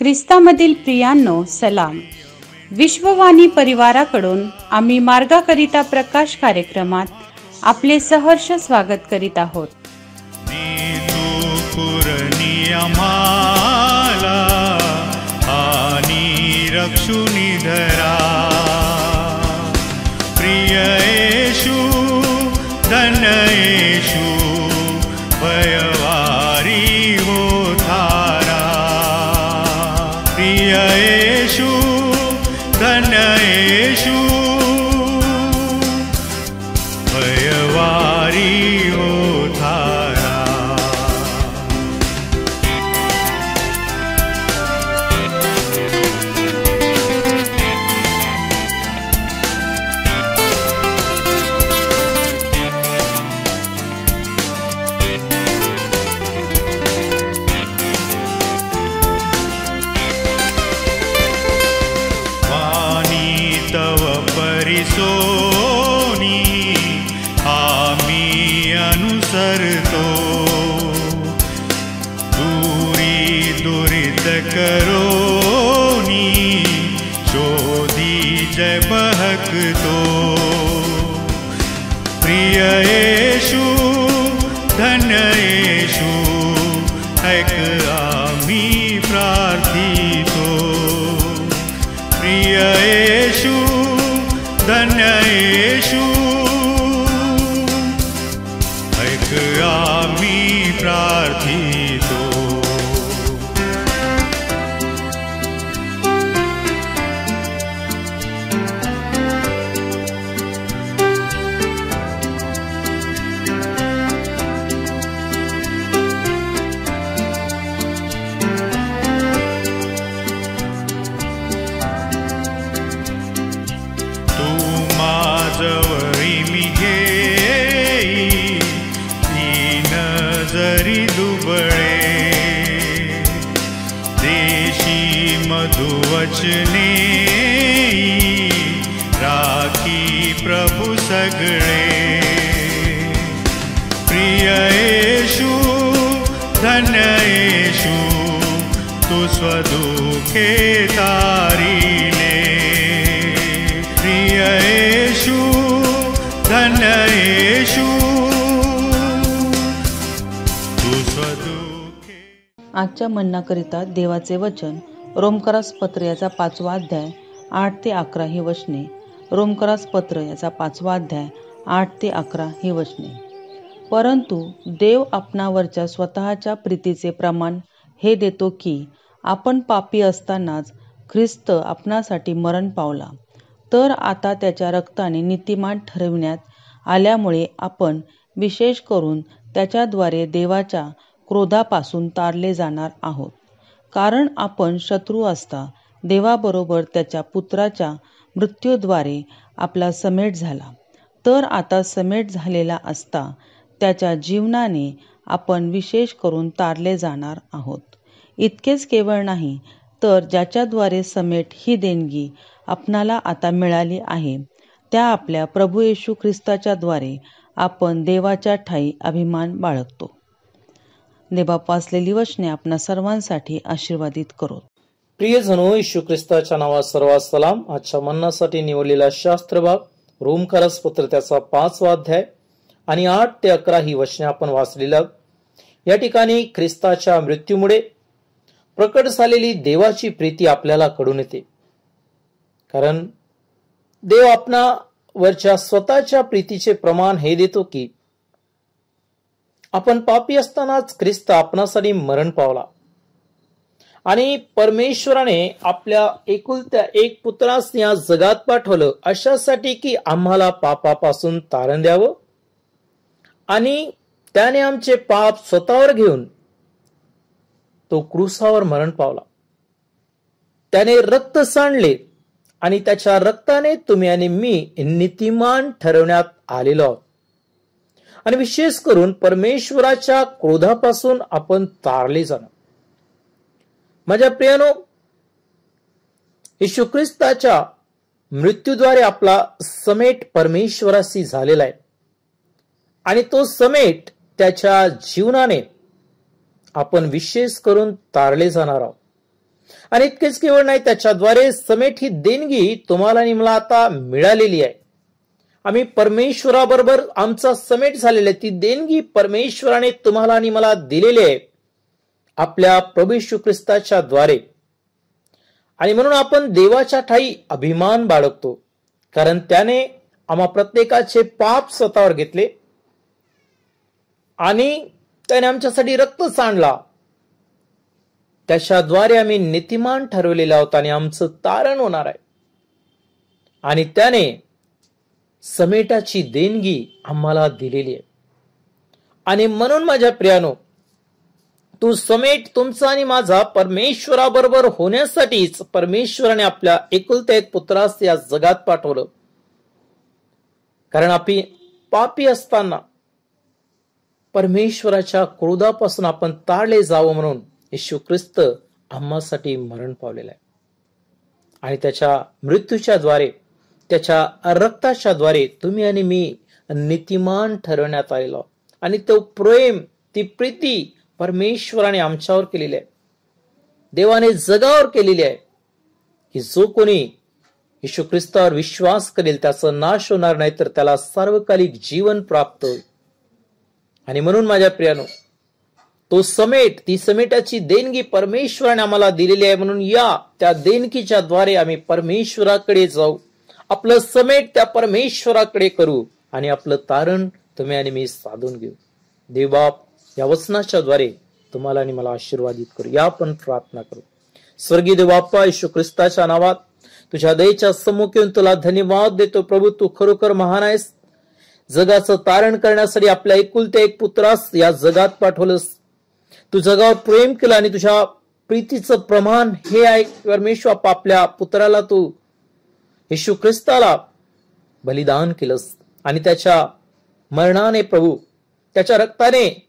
ख्रिस्तामधील प्रियांनो सलाम. विश्ववाणी परिवाराकडून आम्ही मार्गाकरिता प्रकाश कार्यक्रमात आपले सहर्ष स्वागत करीत आहोत. रक्षुनी धरा प्रिय येशू धन येशू भयवारी हो थारा प्रिय येशू धन येशू भयवारी हो थारा. सोनी आम्ही अनुसरतो दूरी दुरित करोनी शोधी जय बहकतो प्रिय येशू धन येशू ऐक आम्ही प्रार्थितो प्रिय येशू धन येशू ऐक आम्ही प्रार्थितो. जवळी मी घेई दीन जरी दुबळे देशी मधुवचने राखी प्रभू सगळे प्रिय येशू धन येशू तू स्वदुखे तारिले प्रिय येशू धन येशू तू स्वदुखे. आजच्या मन्नाकरिता देवाचे वचन रोमकरास पत्र याचा 5वा अध्याय 8 ते 11 ही वचने. रोमकरास पत्र याचा 5वा अध्याय 8 ते 11 ही वचने. परंतु देव आपणावरच्या स्वतःच्या प्रीतीचे प्रमाण हे देतो की आपण पापी असतानाच ख्रिस्त आपणासाठी मरण पावला, तर आता त्याच्या रक्ताने नीतिमान ठरविण्यात आल्यामुळे आपण विशेष करून त्याच्याद्वारे देवाच्या क्रोधापासून तारले जाणार आहोत. कारण आपण शत्रू असता देवाबरोबर त्याच्या पुत्राच्या मृत्यूद्वारे आपला समेट झाला, तर आता समेट झालेला असता त्याच्या जीवनाने आपण विशेष करून तारले जाणार आहोत. इतकेच केवळ नाही, तर ज्याच्याद्वारे समेट ही देणगी आपणाला आता मिळाली आहे, त्या आपल्या प्रभू येशू ख्रिस्ताच्या द्वारे आपण देवाच्या ठायी अभिमान बाळगतो. देवबाप वाचलेली वचने आपणा सर्वांसाठी आशीर्वादित करो. प्रियजनो, येशू ख्रिस्ताच्या नावात सर्वात सलाम. आजच्या मन्नासाठी निवडलेला शास्त्र भाग रोमकरास पत्र त्याचा 5वा अध्याय आणि 8 ते 11 ही वचने आपण वाचलेला. या ठिकाणी ख्रिस्ताच्या मृत्यूमुळे प्रकट झालेली देवाची प्रीती आपल्याला कळून येते. कारण देव आपणावरच्या स्वतःच्या प्रीतीचे प्रमाण हे देतो की आपण पापी असतानाच ख्रिस्त आपणासाठी मरण पावला आणि परमेश्वराने आपल्या एकुलत्या एक पुत्रास या जगात पाठवलं अशासाठी की आम्हाला पापापासून तारण द्यावं आणि त्याने आमचे पाप स्वतःवर घेऊन तो क्रूसावर मरण पावला. त्याने रक्त सांडले आणि त्याच्या रक्ताने तुम्ही आणि मी नीतिमान ठरवण्यात आलेलो आहोत आणि विशेष करून परमेश्वराच्या क्रोधापासून आपण तारले जाणार. माझ्या प्रियानो, येशू ख्रिस्ताच्या मृत्यूद्वारे आपला समेट परमेश्वराशी झालेला आहे आणि तो समेट त्याच्या जीवनाने आपण विशेष करून तारले जाणार आहोत. आणि इतकेच केवळ नाही, त्याच्याद्वारे समेट ही देणगी तुम्हाला आणि मला आता मिळालेली आहे. आम्ही परमेश्वराबरोबर आमचा समेट झालेला आहे. ती देणगी परमेश्वराने तुम्हाला आणि मला दिलेली आहे आपल्या प्रभू येशू ख्रिस्ताच्या द्वारे. आणि म्हणून आपण देवाच्या ठाई अभिमान बाळगतो, कारण त्याने आम्हा प्रत्येकाचे पाप स्वतःवर घेतले आणि त्याने आमच्यासाठी रक्त सांडला. त्याच्याद्वारे आम्ही नीतिमान ठरवलेला आहोत आणि आमचं तारण होणार आहे. आणि त्याने समेटाची देणगी आम्हाला दिलेली आहे. आणि म्हणून माझ्या प्रियानो, तू समेट तुमचा आणि माझा परमेश्वराबरोबर होण्यासाठीच परमेश्वराने आपल्या एकुलत्या एक पुत्रास या जगात पाठवलं. कारण आपण पापी असताना परमेश्वराच्या क्रोधापासून आपण तारले जावं म्हणून येशू ख्रिस्त आम्हासाठी मरण पावलेला आहे. आणि त्याच्या मृत्यूच्या द्वारे, त्याच्या रक्ताच्या द्वारे तुम्ही आणि मी नीतिमान ठरवण्यात आलेलो. आणि तो प्रेम, ती प्रीती परमेश्वराने आमच्यावर केलेली आहे, देवाने जगावर केलेली आहे, की जो कोणी येशू ख्रिस्तावर विश्वास करेल त्याचा नाश होणार नाही, तर त्याला सार्वकालिक जीवन प्राप्त होईल. आणि म्हणून माझ्या प्रियानो, तो समेट, ती समेटाची देणगी परमेश्वराने आम्हाला दिलेली आहे. म्हणून या त्या देणगीच्या द्वारे आम्ही परमेश्वराकडे जाऊ, आपलं समेट त्या परमेश्वराकडे करू आणि आपलं तारण तुम्ही आणि मी साधून घेऊ. देवबाप या वचनाच्या द्वारे तुम्हाला आणि मला आशीर्वादित करू. या आपण प्रार्थना करू. स्वर्गीय देव बाप्पा, येशू ख्रिस्ताच्या नावात तुझ्या दयेच्या सम्मुख येऊन तुला धन्यवाद देतो. प्रभू, तू खरोखर महान आहेस. जगाचं तारण करण्यासाठी आपल्या एकुलत्या एक पुत्रास या जगात पाठवलंस. तू जगावर प्रेम केलं आणि तुझ्या प्रीतीचं प्रमाण हे आहे परमेश्वर, आपल्या पुत्राला तू येशू ख्रिस्ताला बलिदान केलंस. आणि त्याच्या मरणाने प्रभू, त्याच्या रक्ताने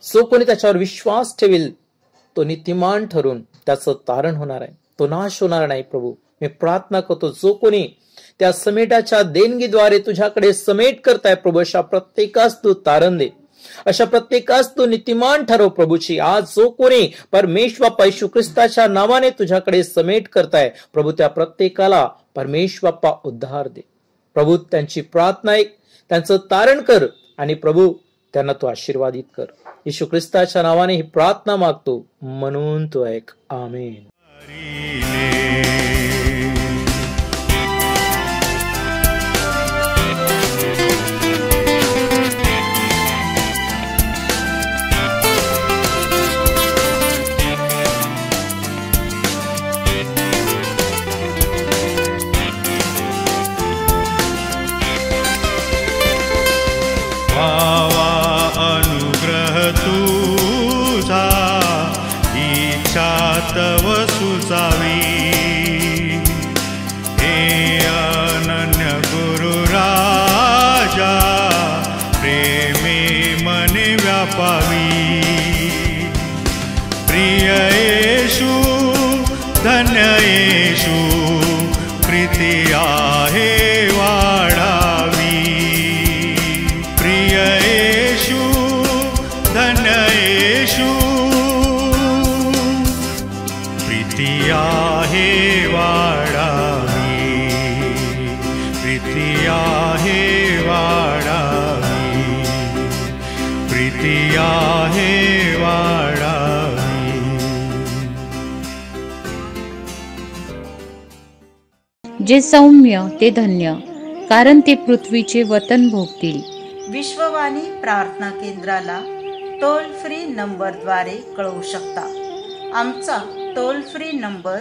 जो कोणी त्याच्यावर विश्वास ठेवेल तो नीतिमान ठरून त्याचं तारण होणार आहे, तो नाश होणार नाही. प्रभू, मी प्रार्थना करतो, जो कोणी त्या समेटाच्या देणगीद्वारे तुझ्याकडे समेट करताय प्रभू, अशा प्रत्येकास तू तारण दे, अशा प्रत्येकास तू नीतिमान ठरव. प्रभूची आज जो कोणी परमेश्वर येशू ख्रिस्ताच्या नावाने तुझ्याकडे समेट करताय प्रभू, त्या प्रत्येकाला परमेश्वर उद्धार दे. प्रभू, त्यांची प्रार्थना ऐक, त्यांचं तारण कर आणि प्रभू त्यांना तू आशीर्वादित कर. येशू ख्रिस्ताच्या नावाने ही प्रार्थना मागतो, म्हणून तू ऐक. आमेन. तव सुचावी हे अनन्य गुरु राजा, प्रेमे मने व्यापावी. प्रिय येशू, धन्य येशू, प्रीती आहे वाढावी. प्रिय येशू, धन्य येशू, प्रीती आहे वाढावी. प्रीती आहे वाढावी. प्रीती आहे वाढावी. जे सौम्य ते धन्य, कारण ते पृथ्वीचे वतन भोगतील. विश्ववाणी प्रार्थना केंद्राला टोल फ्री नंबरद्वारे कळवू शकता. आमचा टोल फ्री नंबर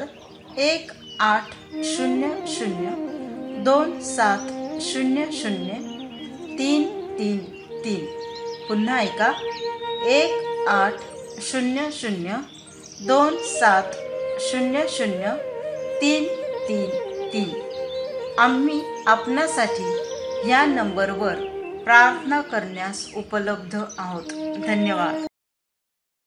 1-800-2700-333. पुन्हा ऐका, 1-800-2700-333. आम्ही आपणासाठी या नंबरवर प्रार्थना करण्यास उपलब्ध आहोत. धन्यवाद.